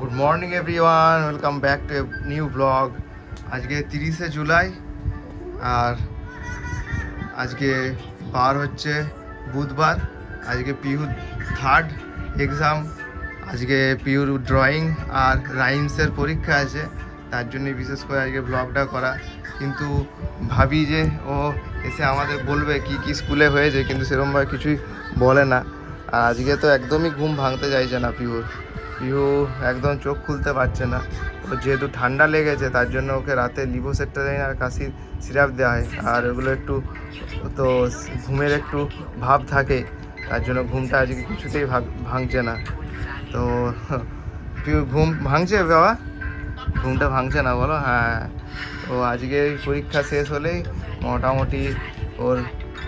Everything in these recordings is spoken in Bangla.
Good morning everyone, welcome back to new blog. আজকে 30শে জুলাই আর আজকে বার হচ্ছে বুধবার। আজকে পিহুর থার্ড এক্সাম, আজকে পিহুর ড্রয়িং আর রাইমসের পরীক্ষা আছে, তার জন্যই বিশেষ করে আজকে ব্লগটা করা। কিন্তু ভাবি যে ও এসে আমাদের বলবে কি কি স্কুলে হয়েছে, কিন্তু সেরকমভাবে কিছুই বলে না। আর আজকে তো একদমই ঘুম ভাঙতে চাইছে না পিহু একদম চোখ খুলতে পারছে না। ও যেহেতু ঠান্ডা লেগেছে তার জন্য ওকে রাতে লিভোসেট্রাজিন আর কাশির সিরাপ দেওয়া হয়, আর ওগুলো একটু তো ঘুমের একটু ভাব থাকে, তার জন্য ঘুমটা আজকে কিছুতেই ভাঙছে না। তো পিহু ঘুম ভাঙছে বাবা? ঘুমটা ভাঙছে না বলো? হ্যাঁ। তো আজকে পরীক্ষা শেষ হলেই মোটামুটি ওর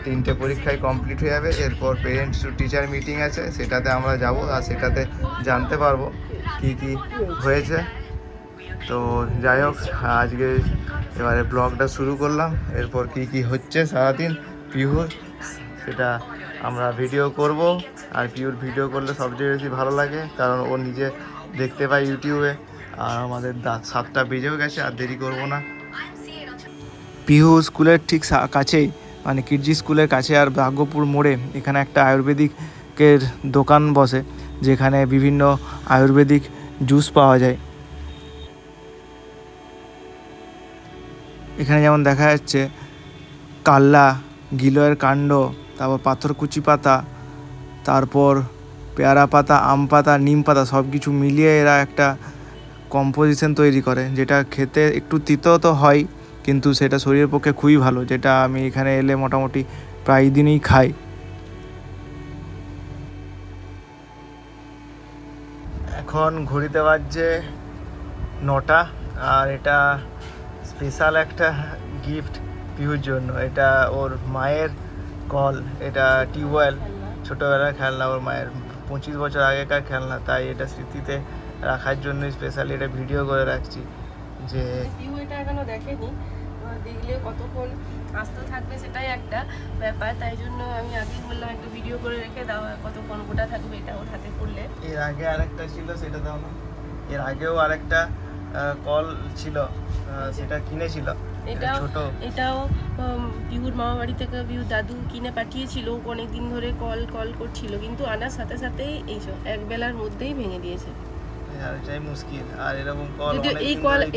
3টে পরীক্ষায় কমপ্লিট হয়ে যাবে। এরপর পেরেন্টস টু টিচার মিটিং আছে, সেটাতে আমরা যাব আর সেটাতে জানতে পারবো কি কি হয়েছে। তো যাই হোক, আজকে এবারে ব্লগটা শুরু করলাম। এরপর কি কি হচ্ছে সারাদিন পিহুর, সেটা আমরা ভিডিও করব। আর পিহুর ভিডিও করলে সবচেয়ে বেশি ভালো লাগে, কারণ ও নিজে দেখতে পায় ইউটিউবে। আর আমাদের 7টা বেজেও গেছে, আর দেরি করবো না। পিহু স্কুলের ঠিক কাছেই, মানে কিডজি স্কুলের কাছে আর ভাগ্যপুর মোড়ে এখানে একটা আয়ুর্বেদিকের দোকান বসে, যেখানে বিভিন্ন আয়ুর্বেদিক জুস পাওয়া যায়। এখানে যেমন দেখা যাচ্ছে কাল্লা, গিলয়ের কাণ্ড, তারপর পাথরকুচি পাতা, তারপর পেয়ারা পাতা, আম পাতা, নিম পাতা, সব কিছু মিলিয়ে এরা একটা কম্পোজিশন তৈরি করে, যেটা খেতে একটু তিতো তো হয়, কিন্তু সেটা শরীরের পক্ষে খুবই ভালো, যেটা আমি এখানে এলে মোটামুটি প্রায় দিনই খাই। এখন ঘড়িতে বাজছে 9টা, আর এটা স্পেশাল একটা গিফট পিহুর জন্য। এটা ওর মায়ের কল, এটা টিউবওয়েল, ছোটোবেলার খেলনা, ওর মায়ের 25 বছর আগেকার খেলনা, তাই এটা স্মৃতিতে রাখার জন্য স্পেশালি এটা ভিডিও করে রাখছি। যে পিউ এটা এখনো দেখেনি, দেখলে কতক্ষণ আস্ত থাকবে সেটাই একটা ব্যাপার, তাই জন্য আমি আগেই বললাম একটু ভিডিও করে রেখে দাও কতক্ষণ গোটা থাকবে এটা ওর হাতে পড়লে। এর আগে আরেকটা ছিল, সেটা দাও না। এর আগেও আরেকটা কল ছিল, সেটা কিনেছিল। এটাও পিহুর মামা বাড়ি থেকে পিহুর দাদু কিনে পাঠিয়েছিল। অনেকদিন ধরে কল করছিল, কিন্তু আনার সাথে সাথেই এইসব এক বেলার মধ্যেই ভেঙে দিয়েছে। আর এটাই মুশকিল, আর এরকম কল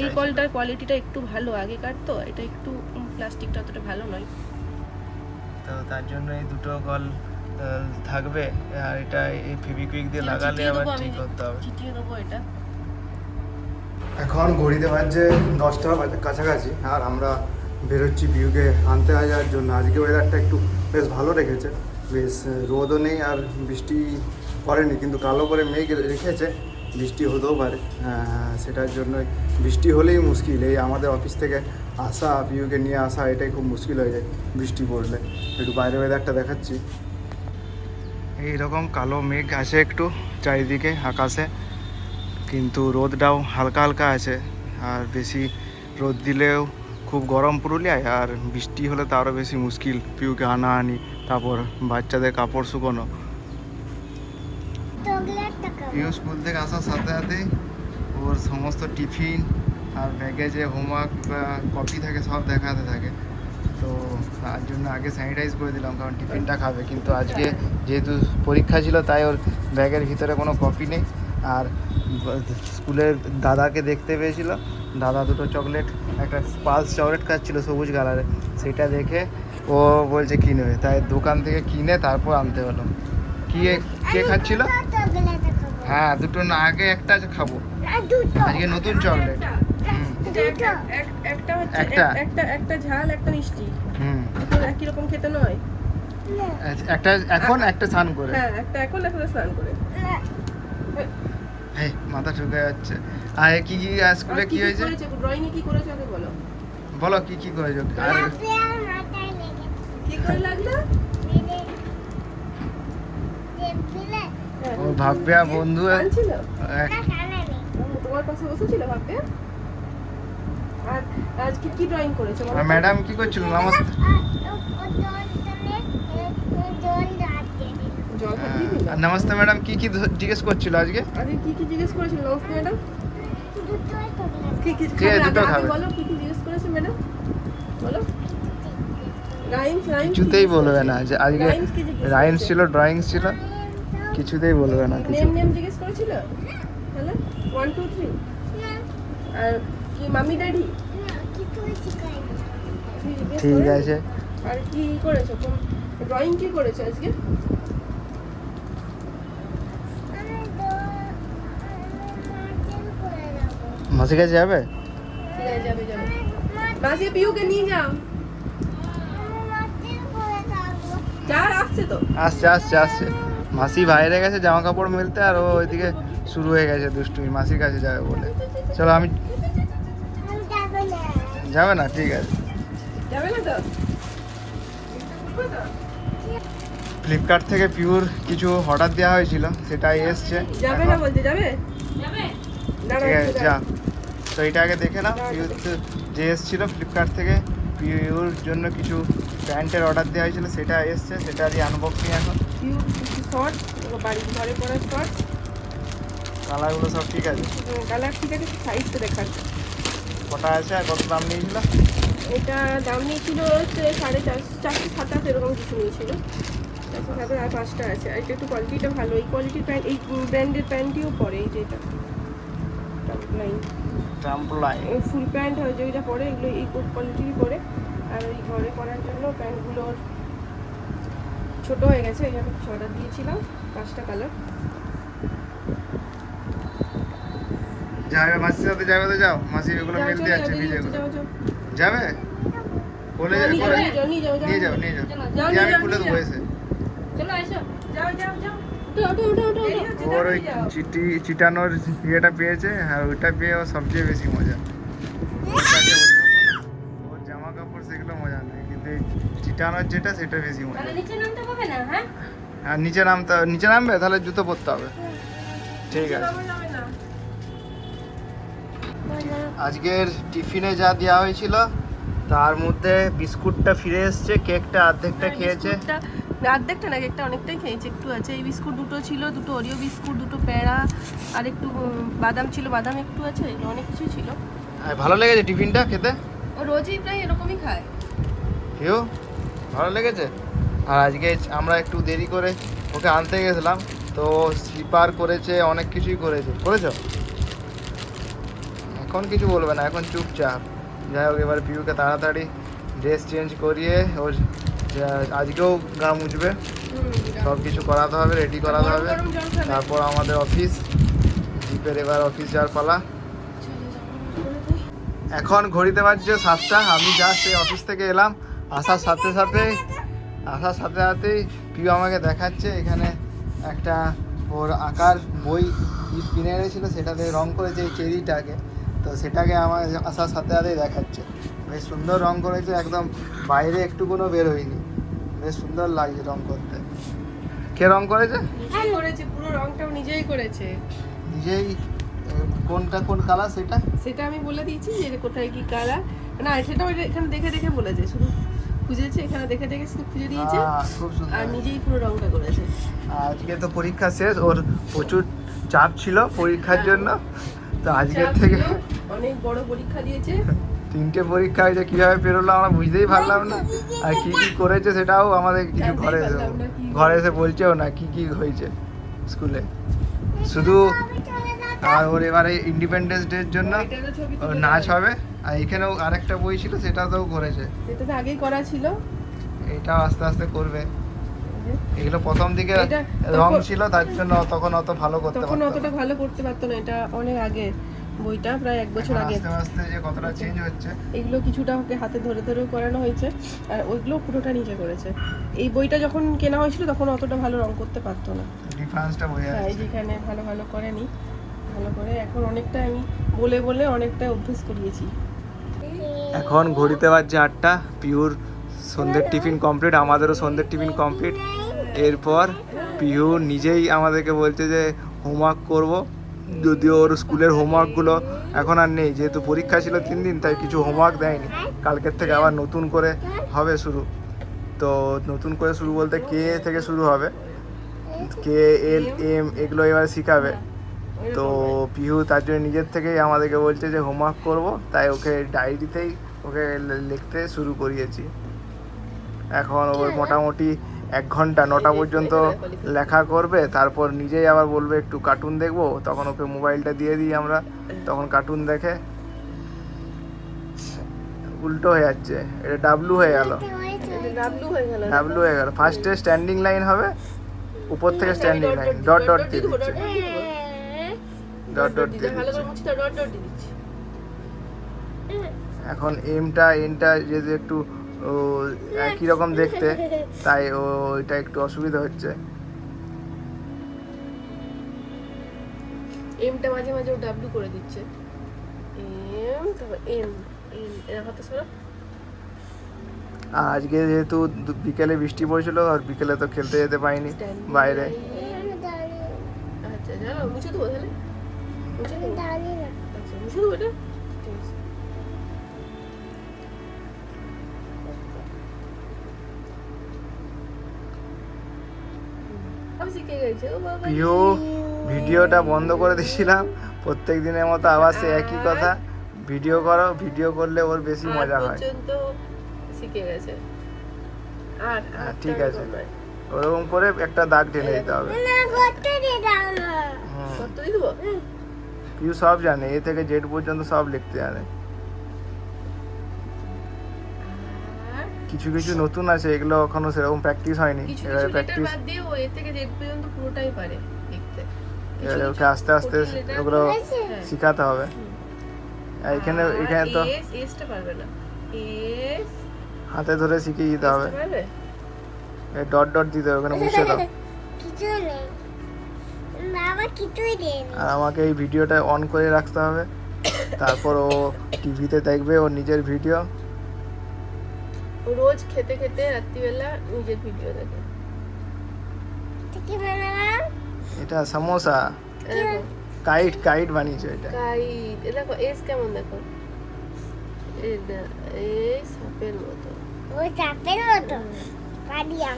এই কলটার কোয়ালিটিটা একটু ভালো আগেকার, তো এটা একটু প্লাস্টিকটা অতটা ভালো নয়, তো তার জন্য এই দুটো কল থাকবে। আর এটা এই ফেভিকুইক দিয়ে লাগালে আবার ঠিক করতে হবে। চিটিয়ে দেবো এটা। এখন ঘড়িতে বাজছে 10টা কাছাকাছি, আর আমরা বেরোচ্ছি পিহুকে আনতে যাওয়ার জন্য। আজকে ওয়েদারটা একটু বেশ ভালো রেখেছে, বেশ রোদও নেই আর বৃষ্টি পড়েনি, কিন্তু কালো করে মেঘ রেখেছে, বৃষ্টি হতেও পারে। সেটার জন্যই বৃষ্টি হলেই মুশকিল, এই আমাদের অফিস থেকে আসা, পিহুকে নিয়ে আসা, এটাই খুব মুশকিল হয়ে যায় বৃষ্টি পড়লে। একটু বাইরে ওয়েদারটা দেখাচ্ছি। এইরকম কালো মেঘ আছে একটু চারিদিকে আকাশে, কিন্তু রোদটাও হালকা হালকা আছে। আর বেশি রোদ দিলেও খুব গরম পুরুলিয়ায়, আর বৃষ্টি হলে তো আরও বেশি মুশকিল, পিউকে আনাআনি, তারপর বাচ্চাদের কাপড় শুকোনো। পিউ স্কুল থেকে আসার সাথে সাথেই ওর সমস্ত টিফিন আর ব্যাগে যে হোমওয়ার্ক বা কপি থাকে সব দেখাতে থাকে। তো তার জন্য আগে স্যানিটাইজ করে দিলাম, কারণ টিফিনটা খাবে। কিন্তু আজকে যেহেতু পরীক্ষা ছিল, তাই ওর ব্যাগের ভিতরে কোনো কপি নেই। আর স্কুলের দাদাকে দেখতে পেয়েছিল, দাদা দুটো চকলেট, একটা পালস চকলেট খাচ্ছিল সবুজ কালারের, সেটা দেখে ও বলছে কিনবে, তাই দোকান থেকে কিনে তারপর আনতে হলো। কে খাচ্ছিল? হ্যাঁ, দুটো না, আগে একটা খাবো, আজকে নতুন চকলেট। একটা ঝাল একটা মিষ্টি, একই রকম খেতে নয়। একটা এখন, একটা স্নান করে। হ্যাঁ, একটা এখন, একটা স্নান করে। মাথা ঢুকে যাচ্ছে। আর কি কি স্কুলে কি হয়েছে? ড্রয়িং এ কি করেছো আগে বলো। বলো কি কি করেছো? আর কি করে লাগলো? ও ভাব্যা বন্ধু ছিল তোমার পাশে বসেছিল ভাব্যা। আর আজকে কি ড্রয়িং করেছো? ম্যাডাম কি করছিল? ও জল খাট দিয়ে দিলাম। আর নমস্তে ম্যাডাম কি কি জিজ্ঞেস করছিল আজকে? আজকে কি কি জিজ্ঞেস করেছিল নমস্তে ম্যাডাম? কি কি ঠিক আছে, দুটো আগে খাবে। বলো কি কি জিজ্ঞেস করেছে ম্যাডাম? বলো। রাইমস কিছুতেই বলবে না যে আজকে Rhymes কি জিজ্ঞেস রাইমস করেছে? ছিল, ড্রয়িংস ছিল, কিছুতেই বলবে না কিছু। নেম জিজ্ঞেস করেছিল? তাহলে 1 2 3 আর কি মামি ড্যাডি? ঠিক আছে। আর কি করেছো? কোন ড্রয়িং কি করেছো আজকে? মাসির কাছে যাবে? ঠিক আছে যাবে যাবে। মাসি পিউকে নিয়ে যাও। চার আসছে তো। আসছে আসছে আসছে। মাসি বাইরে গেছে জামা কাপড় মেলতে, আর ও ওইদিকে শুরু হয়ে গেছে দুষ্টুমি, মাসির কাছে যাবে বলে। চলো আমি যাবে না, ঠিক আছে। যাবে না তো? ফ্লিপকার্ট থেকে পিওর কিছু অর্ডার দেওয়া হয়েছিল, সেটাই এসছে। যাবে না বলতে যাবে? দাঁড়াও, ঠিক আছে একটু যা। দাঁড়াও। তো এটা আগে দেখে নাও। পিওর যে এসছিল ফ্লিপকার্ট থেকে, পিওর জন্য কিছু প্যান্টের অর্ডার দেওয়া হয়েছিল, সেটা এসছে, সেটারই আনবক্সিং এখন। পিউ কিছু শর্ট বাড়ি ঘরে পরা শর্ট কালারগুলো সব ঠিক আছে? কালার ঠিক আছে, সাইজটা দেখাচ্ছে। কটা আছে আর কত দাম নিয়েছিল? এটা দাম নিয়েছিল হচ্ছে 450 এরকম কিছু নিয়েছিল। 450 আর 5টা আছে। আর এটা একটু কোয়ালিটিটা ভালো, এই কোয়ালিটির প্যান্ট, এই ব্র্যান্ডের প্যান্টটিও পরে, এই যে এটা লাইন ট্রাম্পলাইন। ফুল প্যান্ট হয় যেটা পরে, এগুলো এই কোয়ালিটিরই পরে। আর ওই ঘরে পরার জন্য প্যান্টগুলোর ছোট হয়ে গেছে, এই জন্য কিছু অর্ডার দিয়েছিলাম, 5টা কালার। যাবে মাসির সাথে, যাবে তো যাও, মাসি ওগুলো যাও, মেলতে চলে যাচ্ছে যাও, দেরি হচ্ছে, ভিজেগুলো। যাও, যাও। যাবে বলে নিয়ে যাও, বলে নিয়ে যাও, নিয়ে যাও, নিয়ে যাও নিয়ে যাও। যাও, দিয়ে আমি নিয়ে খুলে যাও, দেবো নিয়ে এসে। চলো এসো, যাও যাও যাও, ওঠো ওঠো ওঠো ওর ওই চিটানোর ইয়েটা পেয়েছে, আর ওইটা পেয়ে ওর সবচেয়ে বেশি মজা। ওর কাছে অন্য কোনো ওর জামা কাপড় সেগুলো মজা নেই, কিন্তু এই চিটানোর যেটা সেটা বেশি মজা। নিচে নামতে হবে না, হ্যাঁ? আর নিচে নামবে তাহলে জুতো পরতে হবে। ঠিক আছে। আজকের টিফিনে যা দেওয়া হয়েছিল তার মধ্যে বিস্কুটটা ফিরে এসছে, কেকটা অর্ধেকটা খেয়েছে। অর্ধেকটা না, কেকটা অনেকটাই খেয়েছে, একটু আছে। এই বিস্কুট দুটো ছিল, দুটো ওরিও বিস্কুট, দুটো প্যাড়া, আর একটু বাদাম ছিল, বাদাম একটু আছে, অনেক কিছুই ছিল। আর ভালো লেগেছে টিফিনটা খেতে? ও রোজই প্রায় এরকমই খায়। কেউ ভালো লেগেছে। আর আজকে আমরা একটু দেরি করে ওকে আনতে গেছিলাম, তো স্লিপার করেছে, অনেক কিছুই করেছো। এখন কিছু বলবে না, এখন চুপচাপ। যাই হোক, এবার পিউকে তাড়াতাড়ি ড্রেস চেঞ্জ করিয়ে ওর আজকেও গা মুছবে, সব কিছু করাতে হবে, রেডি করাতে হবে। গরম জল খাবে। তারপর আমাদের অফিস, জিপের এবার অফিস যাওয়ার পালা। এখন ঘড়িতে বাজছে 7টা। আমি জাস্ট এই অফিস থেকে এলাম, আসার সাথে সাথেই পিউ আমাকে দেখাচ্ছে এখানে একটা ওর আঁকার বই কিনে এনেছিল, সেটাতে রং করেছে এই চেরিটাকে। তো সেটাকে আমার আসার সাথে সাথেই দেখাচ্ছে। বেশ সুন্দর রং করেছে, একদম বাইরে একটু কোনো বের হয়নি, বেশ সুন্দর লাগছে রং করতে। কে রং করেছে? নিজেই করেছে, পুরো রংটাও নিজেই করেছে। নিজেই। কোনটা কোন কালার সেটা? সেটা আমি বলে দিয়েছি যে কোথায় কি কালার, না সেটা ওই এখানে দেখে দেখে বলেছে, শুধু খুঁজেছে, এখানে দেখে দেখে শুধু খুঁজে দিয়েছে, খুব সুন্দর। আর নিজেই পুরো রংটা করেছে। আজকে তো পরীক্ষা শেষ, ওর প্রচুর চাপ ছিল পরীক্ষার জন্য। তো আজকের চাপ থেকে ছিল, অনেক বড় পরীক্ষা দিয়েছে। 3টে পরীক্ষা হয়েছে, কিভাবে পেরোলো আমরা বুঝতেই পারলাম না। আর কি কি করেছে সেটাও আমাদের কিছু ঘরে এসে বলছেও না কি কি হয়েছে স্কুলে। শুধু আর ওর এবারে ইন্ডিপেন্ডেন্স ডের জন্য এটারও ছবি ওর তুলে নাচ দেওয়া হবে। আর এখানেও আরেকটা বই ছিল, সেটাতেও করেছে। সেটা তো আগেই করা ছিল। এটাও আস্তে আস্তে করবে। এগুলো প্রথম দিকে এটা- রং তখন- ছিল, তার জন্য তখন অত ভালো করতে তখন পারতো অতটা না। ভালো করতে পারতো না, এটা অনেক আগে বইটা, প্রায় 1 বছর এখন আগে। আস্তে আস্তে যে কতটা চেঞ্জ হচ্ছে। এগুলো কিছুটা ওকে হাতে ধরে ধরেও করানো হয়েছে, আর ওইগুলো পুরোটা নিজে করেছে। এই বইটা যখন কেনা হয়েছিল তখন অতটা ভালো রং করতে পারতো না। ডিফারেন্সটা বোঝা হ্যাঁ, এই যাচ্ছে। যেখানে ভালো ভালো করেনি, ভালো করে এখন অনেকটা আমি বলে বলে অনেকটা অভ্যেস করিয়েছি। এখন ঘড়িতে বাজছে 8টা। পিউর সন্ধ্যের টিফিন কমপ্লিট, আমাদেরও সন্ধ্যের টিফিন কমপ্লিট। এরপর পিউ নিজেই আমাদেরকে বলছে যে হোমওয়ার্ক করব, যদিও ওর স্কুলের হোমওয়ার্কগুলো এখন আর নেই, যেহেতু পরীক্ষা ছিল 3 দিন, তাই কিছু হোমওয়ার্ক দেয়নি। কালকের থেকে আবার নতুন করে হবে শুরু। তো নতুন করে শুরু বলতে কে থেকে শুরু হবে, কে এল এম এগুলো এবার শিখাবে। তো পিহু তার জন্য নিজের থেকেই আমাদেরকে বলছে যে হোমওয়ার্ক করব, তাই ওকে ডায়েরিতেই ওকে লিখতে শুরু করিয়েছি। এখন ওর মোটামুটি 1 ঘন্টা 9টা পর্যন্ত লেখা করবে, তারপর নিজেই আবার বলবে একটু কার্টুন দেখবো, তখন ওকে মোবাইলটা দিয়ে দিই আমরা, তখন কার্টুন দেখে। উল্টো হয়ে যাচ্ছে, এটা ডাব্লু হয়ে গেল, ডাব্লু হয়ে গেল। ফার্স্টে স্ট্যান্ডিং লাইন হবে, উপর থেকে স্ট্যান্ডিং লাইন, ডট ডট দিয়ে দিচ্ছে, ডট ডট দিয়ে দিচ্ছে। এখন এমটা এনটা যেহেতু একটু একই রকম দেখতে, তাই ওইটা একটু অসুবিধা হচ্ছে। এমটা মাঝে মাঝে ও ডাব্লু করে দিচ্ছে, এম তারপর এম এম এর হাতে সরো। আর আজকে যেহেতু বিকেলে বৃষ্টি পড়ছিল, আর বিকেলে তো খেলতে যেতে পারিনি বাইরে। আচ্ছা জানো মুছে দেবো তাহলে, মুছে দেবো, আচ্ছা মুছে দেবো এটা, ঠিক আছে। আমি শিখে গেছি ও বাবা। প্রিয় ভিডিওটা বন্ধ করে দিয়েছিলাম, প্রত্যেক দিনের মতো আবার সে একই কথা, ভিডিও করো, ভিডিও করলে ওর বেশি মজা হয়। পর্যন্ত শিখে গেছে। আর ঠিক আছে, ওরকম করে একটা দাগ টেনে দিতে হবে। কত দিয়ে দেবো? পিউ সব জানে, এ থেকে জেড পর্যন্ত সব লিখতে জানে। আর কিছু কিছু নতুন আছে, এগুলো এখনো সেরকম প্র্যাকটিস হয়নি, কিছু এবারে কিছু লেটার প্র্যাকটিস, বাদ দিয়ে ও এ থেকে জেড পর্যন্ত পুরোটাই পারে লিখতে। এবারে ওকে আস্তে আস্তে ওগুলো শেখাতে হবে। আর এখানে তো এস এসটা পারবে না, এস হাতে ধরে শিখিয়ে দিতে হবে, পারবে? ডট ডট দিতে হবে, ওখানে মুছে দাও। কিছু নেই বাবা, কিছুই দেয়নি। আর আমাকে এই ভিডিওটা অন করে রাখতে হবে, তারপর ও টিভিতে দেখবে ওর নিজের ভিডিও। ও রোজ খেতে খেতে রাত্রিবেলা নিজের ভিডিও দেখে। কি বানালাম? এটা সমোসা, এই দেখো কাইট কাইট বানিয়েছে এটা। কাইট, এ দেখো এস কেমন দেখো, এটা এই সাপের মতো। ও চাপের মতো পারিয়া।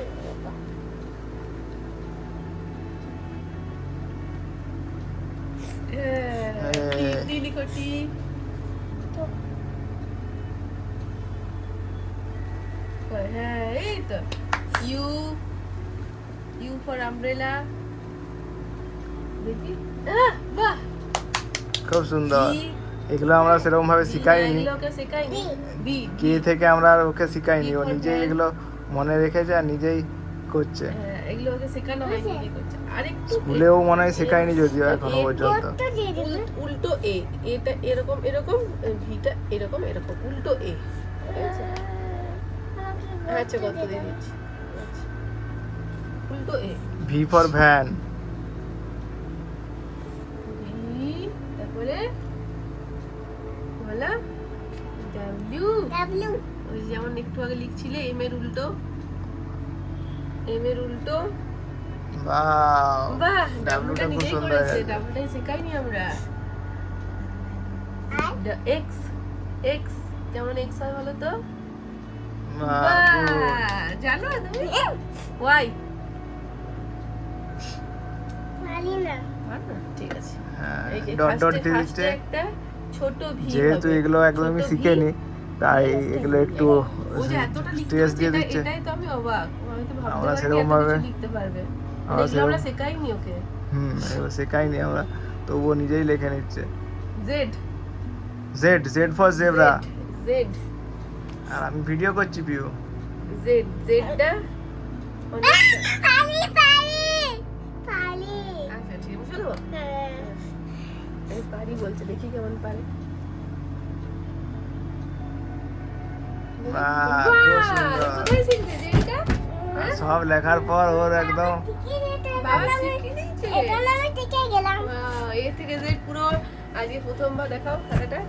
হ্যাঁ টি লিখো টি। হ্যাঁ এই তো ইউ, ইউ ফর আমব্রেলা। দেখি বাহ, খুব সুন্দর। এগুলো আমরা সেরকম ভাবে শিখাইনি, এগুলোকে শেখাইনি। বি কে থেকে আমরা আর ওকে শিখাইনি, ও নিজেই এগুলো মনে রেখেছে আর নিজেই করছে। হ্যাঁ এগুলো ওকে শেখানো হয়নি, কি করছে আরেকটু স্কুলেও মনে হয় শেখায়নি যদিও এখনো পর্যন্ত। উল্টো এ, এটা এরকম এরকম, ভিটা এরকম এরকম, উল্টো এ। আচ্ছা কত দিয়ে দিচ্ছি, আচ্ছা উল্টো এ। ভি ফর ভ্যান, ভি তারপরে বলা ডাব্লিউ, ডাব্লিউ ওই যেমন একটু আগে লিখছিলে এম এর উল্টো, এম এর উল্টো। বাহ বাহ ডাব্লুটা ডাব্লুটা খুব নিজেই সুন্দর করেছে, হয়েছে। ডাব্লুটাই শেখাইনি আমরা। এক্স, এক্স কেমন এক্স হয় বলো তো? বাহ জানো তুমি? ওয়াই পারি না। ঠিক আছে, হ্যাঁ এই যে ডট ডট ফার্স্টে দিয়ে ফার্স্টে দিচ্ছে। একটা ছোট ভি, যেহেতু এগুলো একদমই শিখেনি, তাই এগুলো একটু ও যে এতটা লিখতে স্ট্রেস হচ্ছে, দিয়ে দিচ্ছে। এটাই তো আমি অবাক, আমি তো ভাবতে আমরা পারিনি সেরকম এত ভাবে- কিছু লিখতে পারবে। আমরা এগুলো আমরা সেরকম- শেখাইনি ওকে। এগুলো শেখাইনি আমরা, তবুও নিজেই লিখে নিচ্ছে। Z, Z, Z for zebra. Z, আর আমি ভিডিও করছি পিউ। জেড, জেডটা অনেকটা। পারি পারি পারি। আচ্ছা ঠিক আছে, বুঝলো? হ্যাঁ। এই পারি বলছে, দেখি কেমন পারে। বাহ খুব সুন্দর। কোথায় শিখতে জেডটা? সব লেখার পর ওর একদম ঠিকই রেখে বাবা শিখিয়ে দিয়েছে। এটা আমি ঠিকই গেলাম। এ থেকে জেড পুরো আজকে প্রথমবার, দেখাও খাতাটা,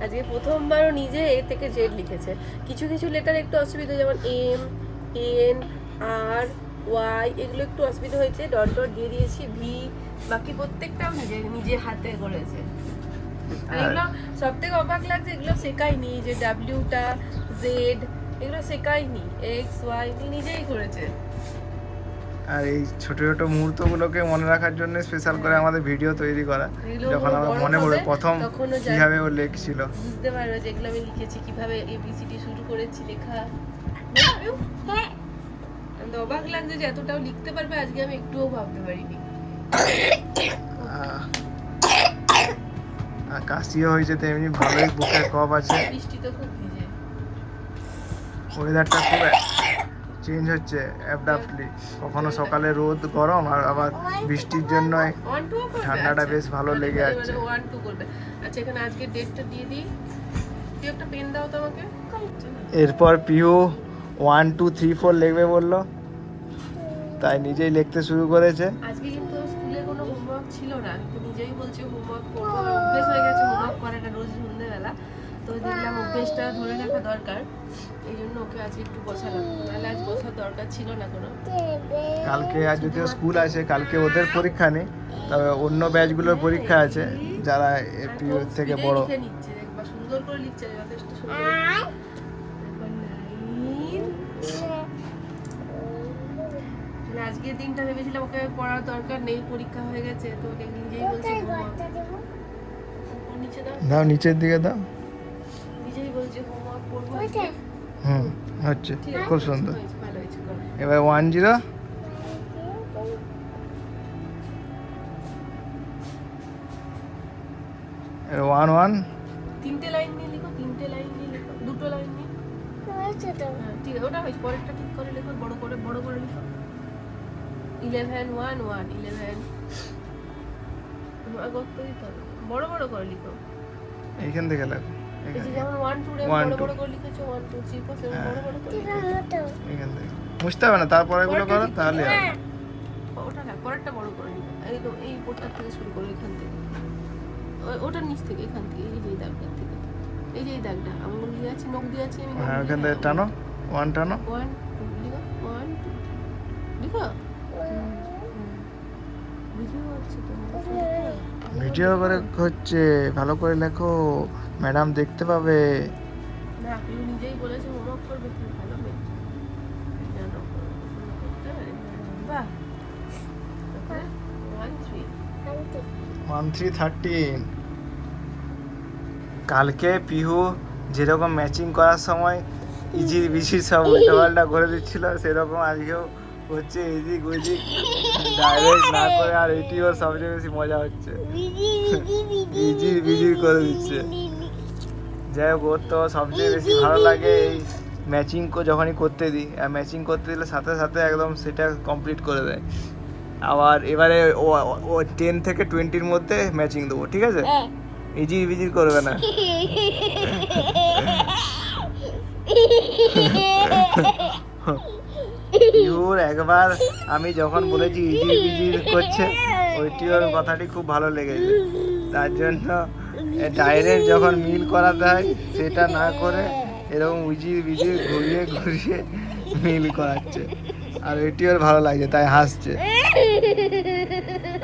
আজকে প্রথমবারও নিজে এ থেকে জেড লিখেছে। কিছু কিছু লেটার একটু অসুবিধা, যেমন এম, এন, আর, ওয়াই, এগুলো একটু অসুবিধা হয়েছে, ডট ডট দিয়ে দিয়েছি, ভি, বাকি প্রত্যেকটাও নিজে নিজে হাতে করেছে। আর এগুলো সব থেকে অবাক লাগছে, এগুলো শেখায়নি, যে ডাব্লিউটা, জেড, এগুলো শেখায়নি, এক্স, ওয়াই নিজেই করেছে। আর এই ছোট ছোট মুহূর্তগুলোকে মনে রাখার জন্য স্পেশাল করে আমাদের ভিডিও তৈরি করা, এগুলো যখন আমার বড় মনে পড়ে হবে, প্রথম তখনও যা- কিভাবে ও লেখছিল। বুঝতে পারবে যেগুলো আমি লিখেছি কিভাবে এবিসিডি শুরু করেছি লেখা। হ্যাঁ আমি তো অবাক লাগছে যে এতটাও লিখতে পারবে, আজকে আমি একটুও ভাবতে পারিনি। আহ, আর কাশিও হয়েছে, তেমনি ভালোই বুকের কফ আছে। বৃষ্টি তো খুব ভিজে। ওয়েদারটা খুব চেঞ্জ হচ্ছে অ্যাবডাপ্টলি, কখনো সকালে রোদ গরম আর আবার বৃষ্টির জন্য 1-2 করবে? ঠান্ডাটা আচ্ছা। বেশ ভালো লেগে এবারে যাচ্ছে। 1-2 করবে। আচ্ছা এখানে আজকে ডেটটা দিয়ে দিই। তুই একটা পেন দাও তো আমাকে। এরপর পিহু 1 2 3 4 লিখবে বললো, তাই নিজেই লিখতে শুরু করেছে। আজকে কিন্তু স্কুলে কোনো হোমওয়ার্ক ছিল না, কিন্তু নিজেই বলছে হোমওয়ার্ক করবো। আমার অভ্যেস হয়ে গেছে হোমওয়ার্ক করাটা রোজ সন্ধ্যেবেলা, তো দেখলাম অভ্যেসটা ধরে রাখা দরকার, এই জন্য ওকে আজকে একটু বসালাম। নাহলে আজ বসার দরকার ছিল না কোনো। কালকে আর যদিও স্কুল আছে, কালকে ওদের পরীক্ষা নেই, তবে অন্য ব্যাচগুলোর পরীক্ষা আছে যারা আর পিহু খুব থেকে speed এ বড়। লিখে নিচ্ছে, একবার সুন্দর করে লিখছে, যথেষ্ট সুন্দর। একবার 9। মানে আজকের দিনটা ভেবেছিলাম ওকে পড়ার দরকার নেই, পরীক্ষা হয়ে গেছে, তো ওকে নিজেই বলছে হোমওয়ার্ক নিচে দাও, দাও নিচের দিকে দাও। নিজেই বলছে হোমওয়ার্ক করবো। হুম, হচ্ছে ঠিক আছে, খুব সুন্দর। হয়েছে, ভালো হয়েছে, করো। এবার 1 0 এর 1 1 তিনটে লাইন নিয়ে লিখো, তিনটে লাইন নিয়ে লিখো, দুটো লাইন নিয়ে। হ্যাঁ, ঠিক আছে, ওটা হয়েছে, পরেরটা ঠিক করে লিখো, বড় করে লিখো। 11 1 1 11 আগত দিতে হবে, বড় করে লিখো। এইখান থেকে লাগো, এই এখান যে থেকে, যেমন 1 2 রে 1, বড় 2 করে লিখেছো, 1 2 3 4 7 হ্যাঁ। বড় করে লিখো। এখান থেকে মুছতে হবে না, তারপরে এগুলো করো তাহলে হবে। ওটা না, পরেরটা বড় করে লিখো, একদম এই পোর্টটা থেকে শুরু করো, এখান থেকে, ওটার নিচ থেকে, এখান থেকে, এই যে এই দাগটা থেকে, এই যে এই দাগটা আঙুল দিয়ে আছে, নখ দিয়ে আছে, আমি নখ হ্যাঁ, দিয়ে ওখান থেকে টানো, 1 টানো। 1 2 লিখো, 1 2 লিখো। বুঝতে পারছি তো, ভিডিও করে হচ্ছে, ভালো করে লেখো, ম্যাডাম দেখতে পাবে। না আপনি নিজেই বলেছে হোমওয়ার্ক করবে, তুমি ভালো মেয়ে জানো, করতে পারে। বাহ, 1 3 1 3 13। কালকে পিহু যেরকম ম্যাচিং করার সময় ইজির বিজির সব উল্টোপাল্টা করে দিচ্ছিল, সেরকম আজকেও হচ্ছে এদিক ওদিক ডাইরেক্ট না করে। আর এটি ওর সবচেয়ে বেশি মজা হচ্ছে, ইজির বিজির করে দিচ্ছে। যাই হোক, ওর তো সবচেয়ে বেশি ভালো লাগে এই ম্যাচিং যখনই করতে দিই, আর ম্যাচিং করতে দিলে সাথে সাথে একদম সেটা কমপ্লিট করে দেয়। আবার এবারে ও 10 থেকে 20-র মধ্যে ম্যাচিং দেবো, ঠিক আছে? ইজির বিজির করবে না। পিহুর একবার আমি যখন বলেছি ইজির বিজির করছে, ওইটি ওর কথাটি খুব ভালো লেগেছে, তার জন্য ডাইরেক্ট যখন মিল করাতে হয় সেটা না করে এরকম উজির বিজির ঘুরিয়ে ঘুরিয়ে মিল করাচ্ছে, আর এটি ওর ভালো লাগছে, তাই হাসছে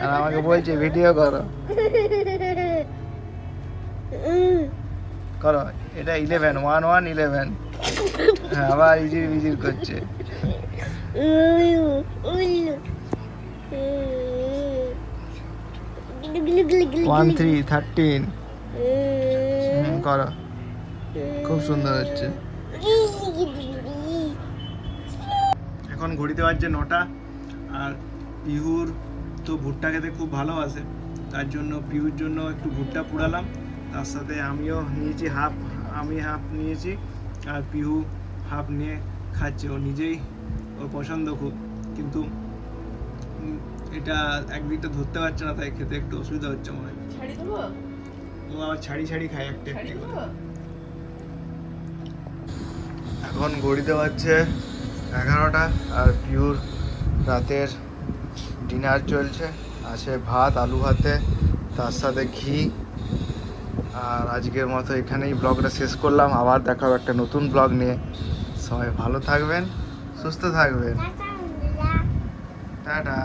আর আমাকে বলছে ভিডিও করো করো। এটা 11 1 1 11। হ্যাঁ, আবার ইজির বিজির করছে। 1 3 13। করো, খুব সুন্দর হচ্ছে। এখন ঘড়িতে বাজছে 9টা, আর পিহুর তো ভুট্টা খেতে খুব ভালোবাসে, তার জন্য পিহুর জন্য একটু ভুট্টা পুড়ালাম, তার সাথে আমিও নিয়েছি হাফ, আমি হাফ নিয়েছি আর পিহু হাফ নিয়ে খাচ্ছে। ও নিজেই, ওর পছন্দ খুব, কিন্তু এটা একদিকটা ধরতে পারছে না, তাই খেতে একটু অসুবিধা হচ্ছে মনে হয়। ছাড়ি দেবো, ও আবার ছাড়ি ছাড়ি খায় একটা ছাড়ি একটি করে। দেবো। এখন ঘড়িতে বাজছে 11টা, আর পিউর রাতের ডিনার চলছে, আছে ভাত, আলু ভাতে, তার সাথে ঘি। আর আজকের মতো এখানেই ব্লগটা শেষ করলাম, আবার দেখা হবে একটা নতুন ব্লগ নিয়ে। সবাই ভালো থাকবেন, সুস্থ থাকবেন, টাটা।